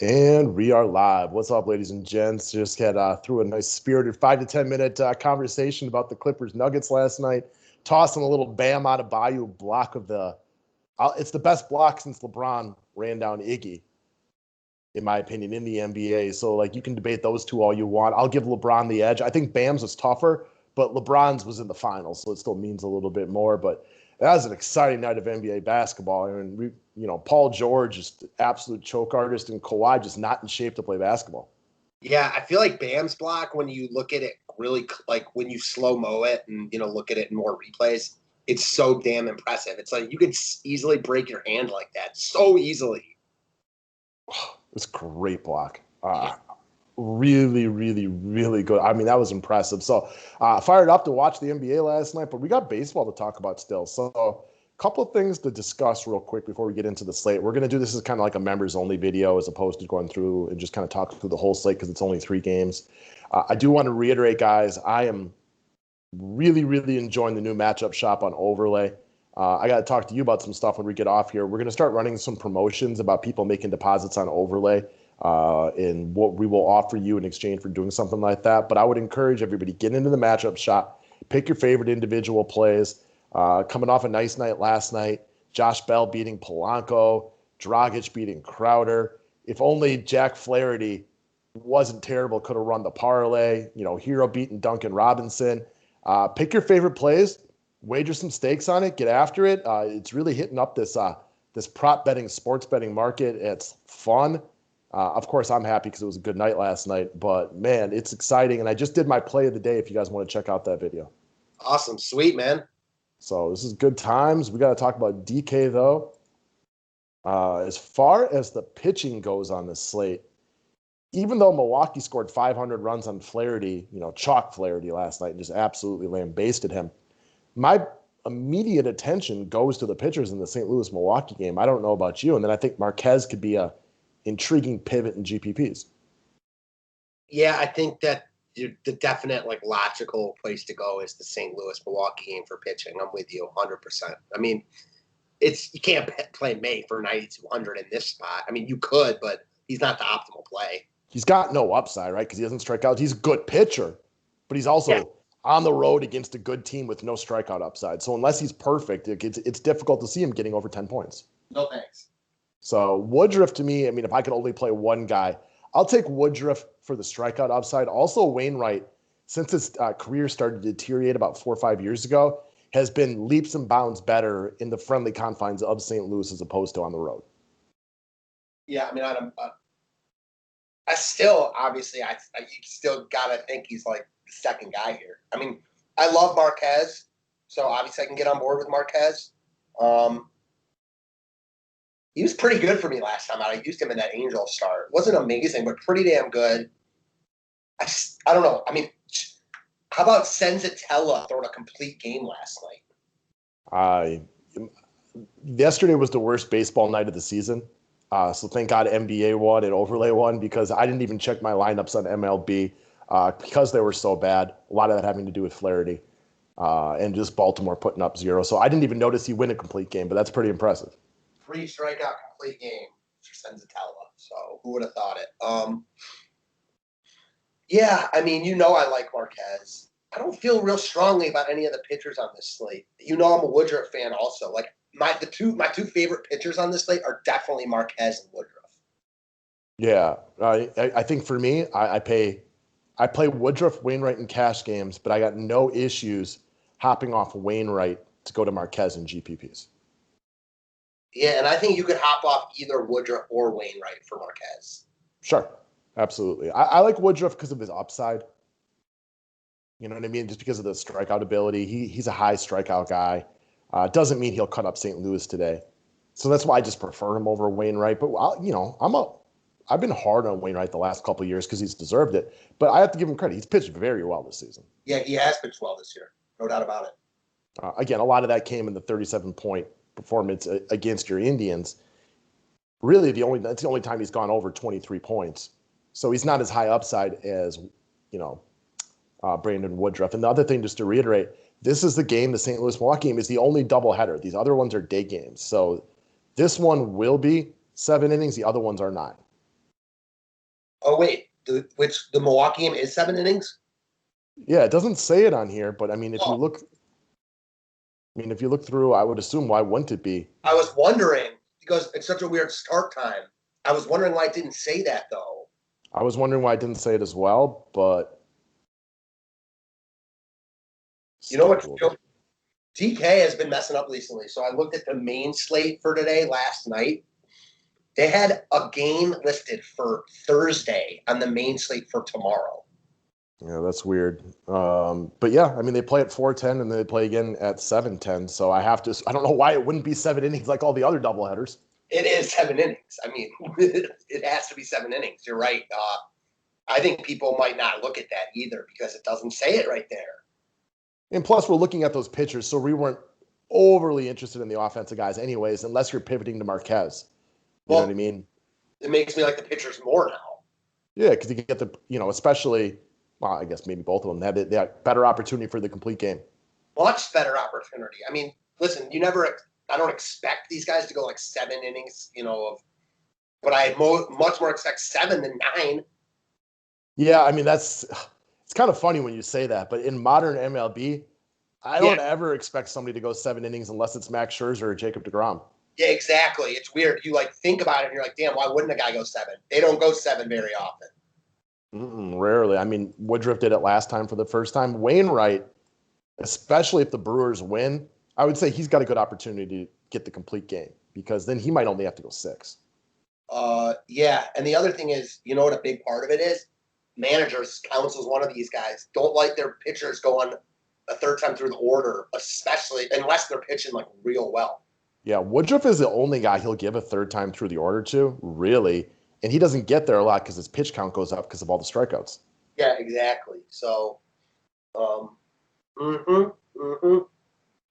And we are live. What's up, ladies and gents? Just had through a nice spirited 5 to 10 minute conversation about the Clippers Nuggets last night. Tossing a little Bam out of Bayou block of the. It's the best block since LeBron ran down Iggy, in my opinion, in the NBA. So like you can debate those two all you want. I'll give LeBron the edge. I think Bam's was tougher, but LeBron's was in the finals, so it still means a little bit more. But that was an exciting night of NBA basketball. And Paul George is the absolute choke artist, and Kawhi just not in shape to play basketball. Yeah, I feel like Bam's block, when you look at it really, like when you slow-mo it and, look at it in more replays, it's so damn impressive. It's like you could easily break your hand like that so easily. It's great block. Really, really, really good. I mean, that was impressive. So fired up to watch the NBA last night, but we got baseball to talk about still. So a couple of things to discuss real quick before we get into the slate. We're going to do this as kind of like a members only video as opposed to going through and just kind of talk through the whole slate because it's only 3 games. I do want to reiterate, guys, I am really, really enjoying the new matchup shop on Overlay. I got to talk to you about some stuff when we get off here. We're going to start running some promotions about people making deposits on Overlay and what we will offer you in exchange for doing something like that. But I would encourage everybody, get into the matchup shop, pick your favorite individual plays. Coming off a nice night last night, Josh Bell beating Polanco, Dragic beating Crowder. If only Jack Flaherty wasn't terrible, could have run the parlay. Hero beating Duncan Robinson. Pick your favorite plays, wager some stakes on it, get after it. It's really hitting up this prop betting, sports betting market. It's fun. Of course, I'm happy because it was a good night last night. But, man, it's exciting. And I just did my play of the day if you guys want to check out that video. Awesome. Sweet, man. So this is good times. We got to talk about DK, though. As far as the pitching goes on this slate, even though Milwaukee scored 500 runs on Flaherty, chalk Flaherty last night and just absolutely lambasted him, my immediate attention goes to the pitchers in the St. Louis-Milwaukee game. I don't know about you. And then I think Marquez could be a intriguing pivot in GPPs. Yeah, I think that the definite logical place to go is the St. Louis Milwaukee game for pitching. I'm with you 100%. I mean, you can't play May for 9,200 in this spot. I mean, you could, but he's not the optimal play. He's got no upside, right? Because he doesn't strike out. He's a good pitcher, but he's also on the road against a good team with no strikeout upside. So unless he's perfect, it's difficult to see him getting over 10 points. No thanks. So Woodruff, to me, I mean, if I could only play one guy, I'll take Woodruff for the strikeout upside. Also, Wainwright, since his career started to deteriorate about 4 or 5 years ago, has been leaps and bounds better in the friendly confines of St. Louis as opposed to on the road. Yeah, I mean, I still, obviously, you still got to think he's like the second guy here. I mean, I love Marquez, so obviously I can get on board with Marquez. He was pretty good for me last time out. I used him in that Angel start. Wasn't amazing, but pretty damn good. I don't know. I mean, how about Senzatella throwing a complete game last night? Yesterday was the worst baseball night of the season. So thank God NBA won and Overlay won because I didn't even check my lineups on MLB because they were so bad. A lot of that having to do with Flaherty and just Baltimore putting up 0. So I didn't even notice he win a complete game, but that's pretty impressive. 3 strikeout complete game for Senzatella. So who would have thought it? Yeah, I mean, I like Marquez. I don't feel real strongly about any of the pitchers on this slate. I'm a Woodruff fan also. Like my two favorite pitchers on this slate are definitely Marquez and Woodruff. Yeah, I think for me, I play Woodruff, Wainwright in cash games, but I got no issues hopping off Wainwright to go to Marquez in GPPs. Yeah, and I think you could hop off either Woodruff or Wainwright for Marquez. Sure, absolutely. I like Woodruff because of his upside. You know what I mean? Just because of the strikeout ability. He's a high strikeout guy. Doesn't mean he'll cut up St. Louis today. So that's why I just prefer him over Wainwright. But, I've been hard on Wainwright the last couple of years because he's deserved it. But I have to give him credit. He's pitched very well this season. Yeah, he has pitched well this year. No doubt about it. Again, a lot of that came in the 37-point performance against your Indians. Really, that's the only time he's gone over 23 points. So he's not as high upside as, Brandon Woodruff. And the other thing, just to reiterate, this is the game, the St. Louis Milwaukee game is the only doubleheader. These other ones are day games. So this one will be 7 innings. The other ones are 9. Oh wait, the Milwaukee game is 7 innings. Yeah, it doesn't say it on here, but I mean, if you Oh, look, if you look through, I would assume why wouldn't it be? I was wondering because it's such a weird start time. I was wondering why it didn't say that though. I was wondering why I didn't say it as well, but You know what? scheduled. DK has been messing up recently. So I looked at the main slate for today last night. They had a game listed for Thursday on the main slate for tomorrow. Yeah, that's weird. But yeah, I mean, they play at 4:10 and they play again at 7:10. So I don't know why it wouldn't be 7 innings like all the other doubleheaders. It is 7 innings. I mean, it has to be 7 innings. You're right. I think people might not look at that either because it doesn't say it right there. And plus, we're looking at those pitchers, so we weren't overly interested in the offensive guys, anyways, unless you're pivoting to Marquez. You know what I mean? It makes me like the pitchers more now. Yeah, because you get especially, well, I guess maybe both of them have that better opportunity for the complete game. Much better opportunity. I mean, listen, I don't expect these guys to go like 7 innings, but I much more expect 7 than 9. Yeah, I mean, it's kind of funny when you say that, but in modern MLB, I don't ever expect somebody to go 7 innings unless it's Max Scherzer or Jacob deGrom. Yeah, exactly. It's weird. You think about it and you're like, damn, why wouldn't a guy go 7? They don't go 7 very often. Rarely. I mean, Woodruff did it last time for the first time. Wainwright, especially if the Brewers win, I would say he's got a good opportunity to get the complete game because then he might only have to go 6. Yeah, and the other thing is, you know what a big part of it is? Managers, counsels, one of these guys don't like their pitchers going a third time through the order, especially unless they're pitching like real well. Yeah, Woodruff is the only guy he'll give a third time through the order to, really. And he doesn't get there a lot because his pitch count goes up because of all the strikeouts. Yeah, exactly. So, mm-hmm, mm-hmm.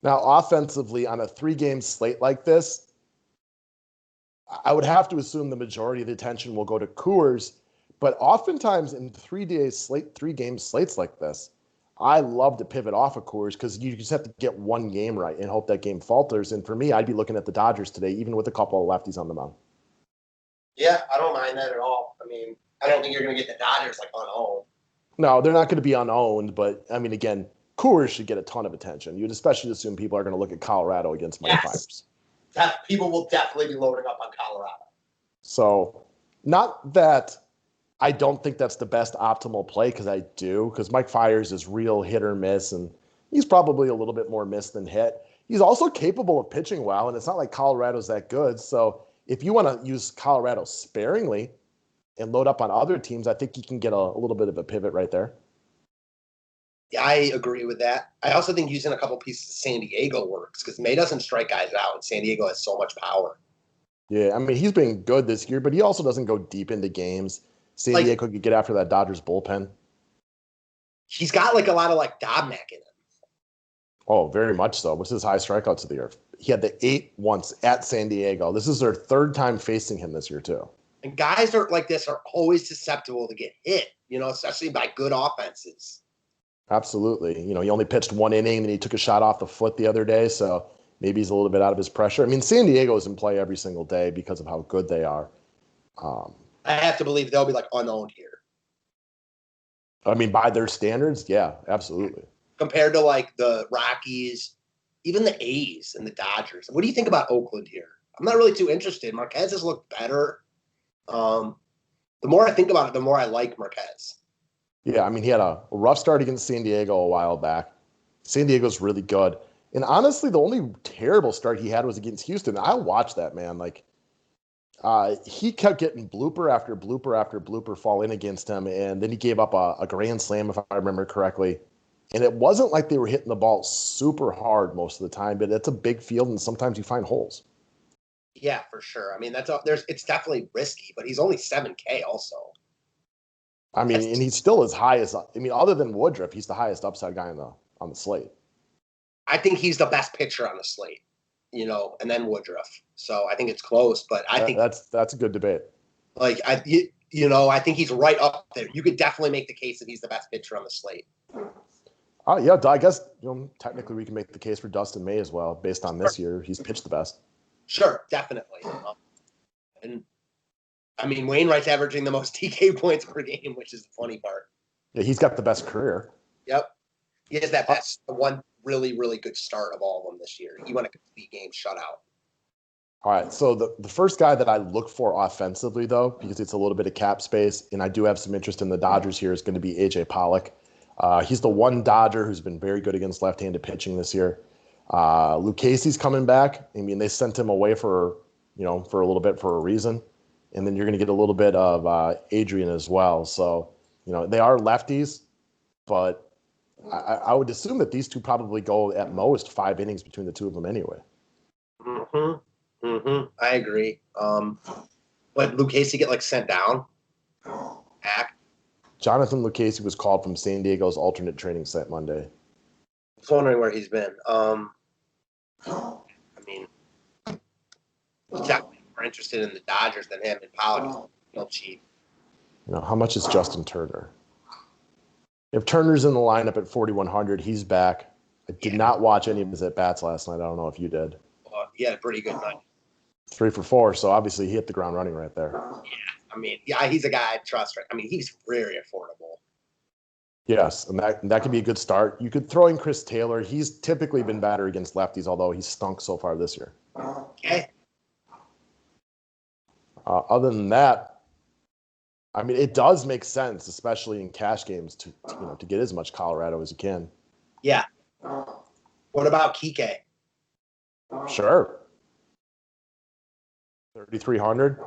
Now, offensively, on a 3-game slate like this, I would have to assume the majority of the attention will go to Coors. But oftentimes in 3-game slates like this, I love to pivot off of Coors because you just have to get one game right and hope that game falters. And for me, I'd be looking at the Dodgers today, even with a couple of lefties on the mound. Yeah, I don't mind that at all. I mean, I don't think you're going to get the Dodgers like unowned. No, they're not going to be unowned, but I mean, again, Coors should get a ton of attention. You'd especially assume people are going to look at Colorado against Mike Fiers. People will definitely be loading up on Colorado. So, not that I don't think that's the best optimal play because I do, because Mike Fiers is real hit or miss, and he's probably a little bit more miss than hit. He's also capable of pitching well, and it's not like Colorado's that good. So if you want to use Colorado sparingly and load up on other teams, I think you can get a little bit of a pivot right there. Yeah, I agree with that. I also think using a couple pieces of San Diego works because May doesn't strike guys out, and San Diego has so much power. Yeah, I mean, he's been good this year, but he also doesn't go deep into games. San Diego could get after that Dodgers bullpen. He's got a lot of Dobnak in him. Oh, very much so. What's his high strikeouts of the year? He had the 8 once at San Diego. This is their 3rd time facing him this year, too. And guys like this are always susceptible to get hit, especially by good offenses. Absolutely. He only pitched 1 inning, and he took a shot off the foot the other day, so maybe he's a little bit out of his pressure. I mean, San Diego is in play every single day because of how good they are. I have to believe they'll be unowned here. I mean, by their standards, yeah, absolutely. Compared to the Rockies, even the A's and the Dodgers. What do you think about Oakland here? I'm not really too interested. Marquez has looked better. The more I think about it, the more I like Marquez. Yeah, I mean, he had a rough start against San Diego a while back. San Diego's really good. And honestly, the only terrible start he had was against Houston. I watched that, man. He kept getting blooper after blooper after blooper fall in against him, and then he gave up a grand slam, if I remember correctly. And it wasn't like they were hitting the ball super hard most of the time, but it's a big field, and sometimes you find holes. Yeah, for sure. I mean, it's definitely risky, but he's only 7K also. I mean, and he's still as high as, other than Woodruff, he's the highest upside guy on the slate. I think he's the best pitcher on the slate, and then Woodruff. So I think it's close, but I think that's a good debate. I think he's right up there. You could definitely make the case that he's the best pitcher on the slate. Yeah, I guess technically we can make the case for Dustin May as well, based on this year. He's pitched the best. Sure, definitely. And I mean, Wainwright's averaging the most TK points per game, which is the funny part. Yeah, he's got the best career. Yep. He has that best one really, really good start of all of them this year. He won a complete game shutout. All right, so the first guy that I look for offensively, though, because it's a little bit of cap space, and I do have some interest in the Dodgers here, is going to be A.J. Pollock. He's the one Dodger who's been very good against left-handed pitching this year. Luke Casey's coming back. I mean, they sent him away for a little bit for a reason, and then you're going to get a little bit of Adrian as well. So, they are lefties, but I would assume that these two probably go at most 5 innings between the two of them anyway. I agree. But Luke Casey get sent down? Back? Jonathan Lucchesi was called from San Diego's alternate training site Monday. I was wondering where he's been. I mean, he's definitely more interested in the Dodgers than him, and Pollock is cheap. How much is Justin Turner? If Turner's in the lineup at 4,100, he's back. I did not watch any of his at-bats last night. I don't know if you did. He had a pretty good night. 3 for 4, so obviously he hit the ground running right there. Yeah, I mean, he's a guy I trust. Right? I mean, he's very affordable. Yes, and that could be a good start. You could throw in Chris Taylor. He's typically been better against lefties, although he's stunk so far this year. Okay. Other than that, I mean, it does make sense, especially in cash games, to get as much Colorado as you can. Yeah. What about Kike? Sure. 3,300.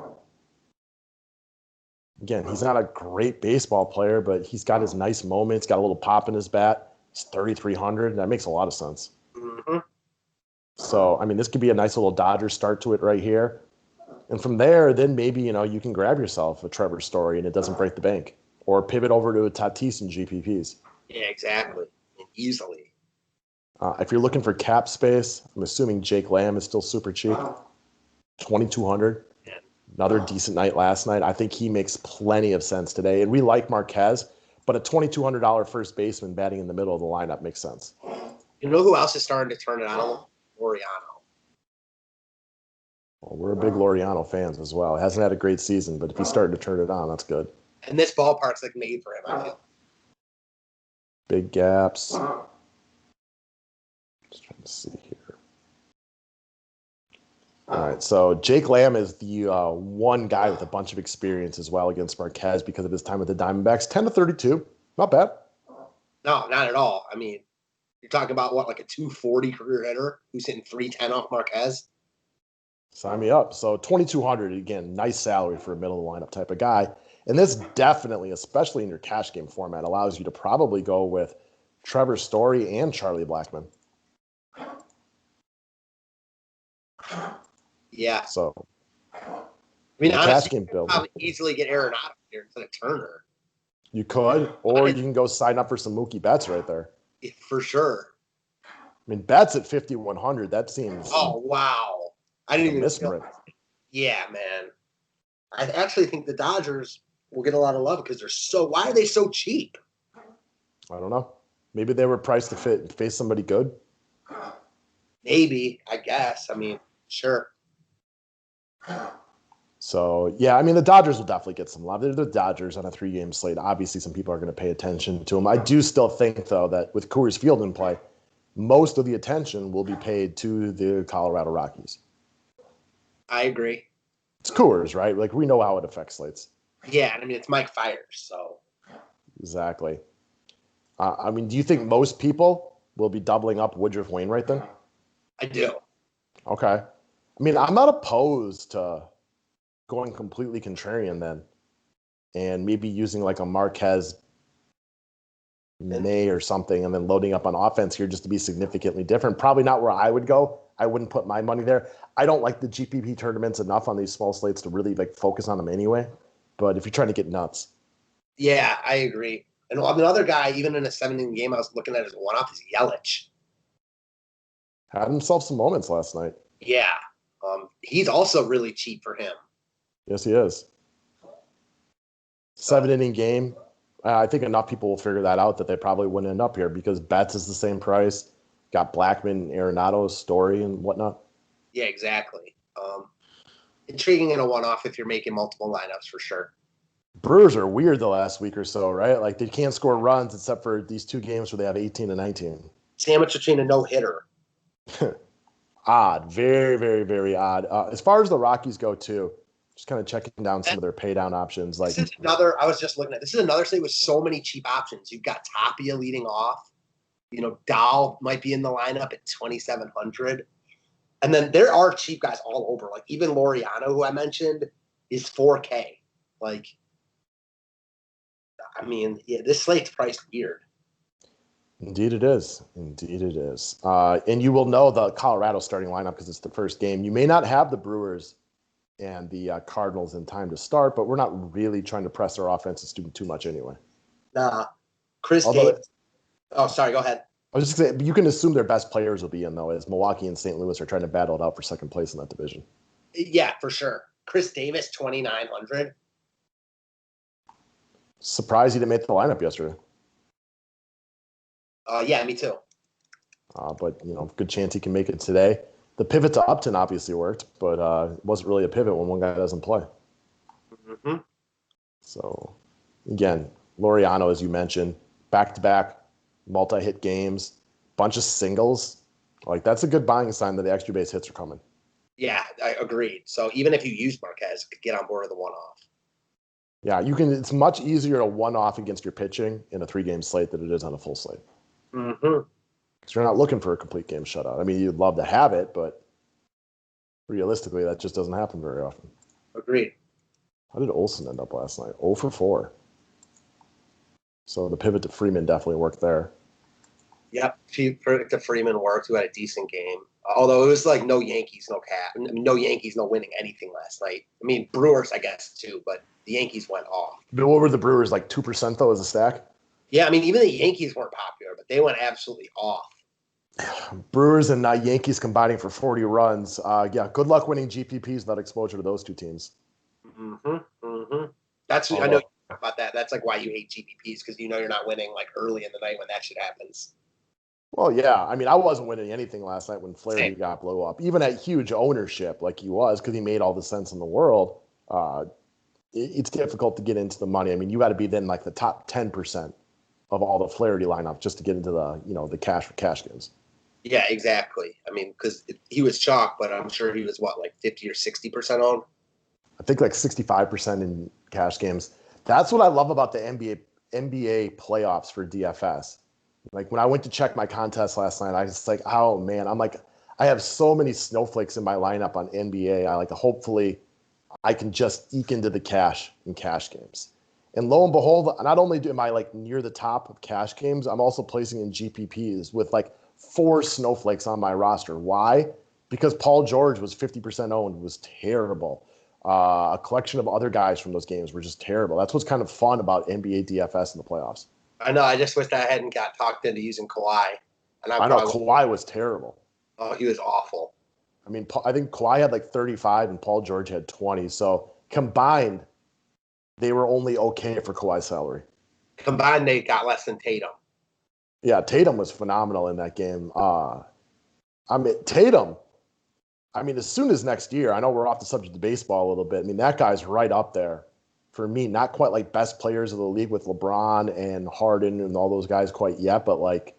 Again, he's not a great baseball player, but he's got his nice moments, got a little pop in his bat. It's 3,300. That makes a lot of sense. Mm-hmm. So, I mean, this could be a nice little Dodgers start to it right here. And from there, then maybe, you can grab yourself a Trevor Story and it doesn't break the bank. Or pivot over to a Tatis and GPPs. Yeah, exactly. And easily. If you're looking for cap space, I'm assuming Jake Lamb is still super cheap. 2,200. Yeah. Another decent night last night. I think he makes plenty of sense today. And we like Marquez, but a $2,200 first baseman batting in the middle of the lineup makes sense. You know who else is starting to turn it on? Laureano. Well, we're big Laureano fans as well. Hasn't had a great season, but if he's starting to turn it on, that's good. And this ballpark's made for him, I feel. Big gaps. Just trying to see here. All right, so Jake Lamb is the one guy with a bunch of experience as well against Marquez because of his time with the Diamondbacks. 10-32, not bad. No, not at all. I mean, you're talking about a 240 career hitter who's hitting 310 off Marquez. Sign me up. So 2,200 again, nice salary for a middle of the lineup type of guy. And this definitely, especially in your cash game format, allows you to probably go with Trevor Story and Charlie Blackmon. Yeah. So, I mean, honestly, cash game you build. could probably easily get Arenado here instead of Turner. You could, or you can go sign up for some Mookie Betts right there. For sure. I mean, Betts at 5,100. That seems. Oh wow! I didn't even misprint. Yeah, man. I actually think the Dodgers will get a lot of love because they're so. Why are they so cheap? I don't know. Maybe they were priced to face somebody good. Maybe, I guess. I mean, sure. So, yeah, I mean, the Dodgers will definitely get some love. They're the Dodgers on a 3-game slate. Obviously, some people are going to pay attention to them. I do still think, though, that with Coors Field in play, most of the attention will be paid to the Colorado Rockies. I agree. It's Coors, right? We know how it affects slates. Yeah, I mean, it's Mike Fiers, so. Exactly. I mean, do you think most people will be doubling up Woodruff Wainwright then? I do. Okay. I mean, I'm not opposed to going completely contrarian then and maybe using a Marquez May or something and then loading up on offense here just to be significantly different. Probably not where I would go. I wouldn't put my money there. I don't like the GPP tournaments enough on these small slates to really focus on them anyway. But if you're trying to get nuts. Yeah, I agree. And another guy, even in a 7-inning game, I was looking at his one-off is Yelich. Had himself some moments last night. Yeah. He's also really cheap for him. Yes, he is. 7-inning game. I think enough people will figure that out that they probably wouldn't end up here because Betts is the same price. Got Blackmon, Arenado, Story, and whatnot. Yeah, exactly. intriguing in a one-off if you're making multiple lineups for sure. Brewers are weird the last week or so, right? Like they can't score runs except for these two games where they have 18 and 19. Sandwich between a no-hitter. Odd. Very, very, very odd. As far as the Rockies go, too, just kind of checking down some of their pay down options. Like this is another, I was just looking at, this is another slate with so many cheap options. You've got Tapia leading off. Dahl might be in the lineup at 2,700. And then there are cheap guys all over. Like even Laureano, who I mentioned, is 4K. Like, I mean, yeah, this slate's priced weird. Indeed it is. Indeed it is. And you will know the Colorado starting lineup because it's the first game. You may not have the Brewers and the Cardinals in time to start, but we're not really trying to press our offenses too much anyway. Nah. Chris Davis. Oh, sorry. Go ahead. I was just going to say, you can assume their best players will be in, though, as Milwaukee and St. Louis are trying to battle it out for second place in that division. Yeah, for sure. Chris Davis, 2,900. Surprised he didn't make the lineup yesterday. Yeah, me too. But, good chance he can make it today. The pivot to Upton obviously worked, but it wasn't really a pivot when one guy doesn't play. Mm-hmm. So, again, Laureano, as you mentioned, back-to-back multi-hit games, bunch of singles. Like, that's a good buying sign that the extra base hits are coming. Yeah, I agreed. So even if you use Marquez, get on board with the one-off. Yeah, it's much easier to one-off against your pitching in a 3-game slate than it is on a full slate. Mm-hmm. Because you're not looking for a complete game shutout. I mean, you'd love to have it, but realistically, that just doesn't happen very often. Agreed. How did Olsen end up last night? 0 for 4. So the pivot to Freeman definitely worked there. Yep, pivot to Freeman worked, who had a decent game. Although it was like no Yankees, no cap. No Yankees, no winning anything last night. I mean, Brewers, I guess, too, but the Yankees went off. But what were the Brewers, like 2% though as a stack? Yeah, I mean, even the Yankees weren't popular, but they went absolutely off. Brewers and Yankees combining for 40 runs. Yeah, good luck winning GPPs without exposure to those two teams. Mm-hmm. Mm-hmm. I know you talk about that. That's like why you hate GPPs, because you're not winning like early in the night when that shit happens. Well, yeah. I mean, I wasn't winning anything last night when Flaherty got blow up, even at huge ownership like he was, because he made all the sense in the world. It's difficult to get into the money. I mean, you got to be then like the top 10% of all the Flaherty lineup just to get into the cash for cash games. Yeah, exactly. I mean, because he was chalk, but I'm sure he was like 50 or 60% owned. I think like 65% in cash games. That's what I love about the NBA playoffs for DFS. Like when I went to check my contest last night, I was like, oh man, I'm like, I have so many snowflakes in my lineup on NBA. I like to hopefully I can just eke into the cash in cash games. And lo and behold, not only am I like near the top of cash games, I'm also placing in GPPs with like 4 snowflakes on my roster. Why? Because Paul George was 50% owned, was terrible. A collection of other guys from those games were just terrible. That's what's kind of fun about NBA DFS in the playoffs. I know. I just wish I hadn't got talked into using Kawhi. And I know Kawhi was terrible. Oh, he was awful. I mean, I think Kawhi had like 35 and Paul George had 20. So combined, they were only okay for Kawhi's salary. Combined, they got less than Tatum. Yeah, Tatum was phenomenal in that game. Tatum, as soon as next year, I know we're off the subject of baseball a little bit. I mean, that guy's right up there. For me, not quite like best players of the league with LeBron and Harden and all those guys quite yet, but like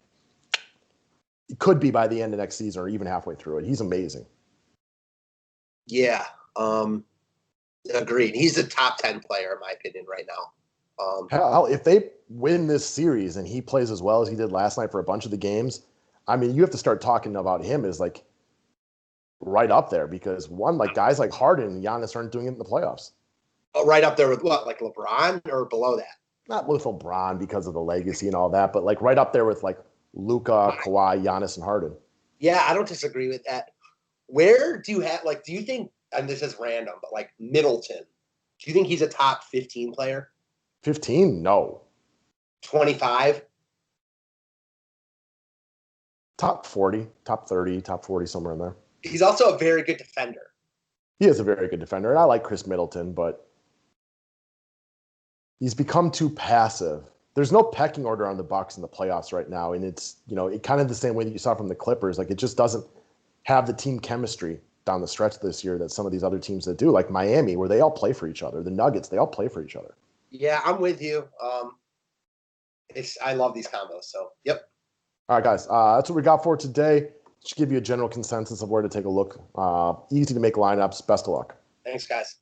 it could be by the end of next season or even halfway through it. He's amazing. Yeah, agreed. He's the top 10 player in my opinion right now. Hell, if they win this series and he plays as well as he did last night for a bunch of the games, I mean, you have to start talking about him as like right up there because like guys like Harden and Giannis aren't doing it in the playoffs. Right up there with what, like LeBron or below that? Not with LeBron because of the legacy and all that, but like right up there with like Luka, Kawhi, Giannis, and Harden. Yeah, I don't disagree with that. Where do you have do you think, and this is random, but like Middleton, do you think he's a top 15 player? 15? No. 25? Top 40, top 30, top 40, somewhere in there. He's also a very good defender. He is a very good defender, and I like Chris Middleton, but he's become too passive. There's no pecking order on the Bucks in the playoffs right now, and it's it kind of the same way that you saw from the Clippers. Like it just doesn't have the team chemistry down the stretch this year that some of these other teams that do, like Miami, where they all play for each other. The Nuggets, they all play for each other. Yeah, I'm with you. I love these combos. So, yep. All right, guys, that's what we got for today. Just give you a general consensus of where to take a look. Easy to make lineups. Best of luck. Thanks, guys.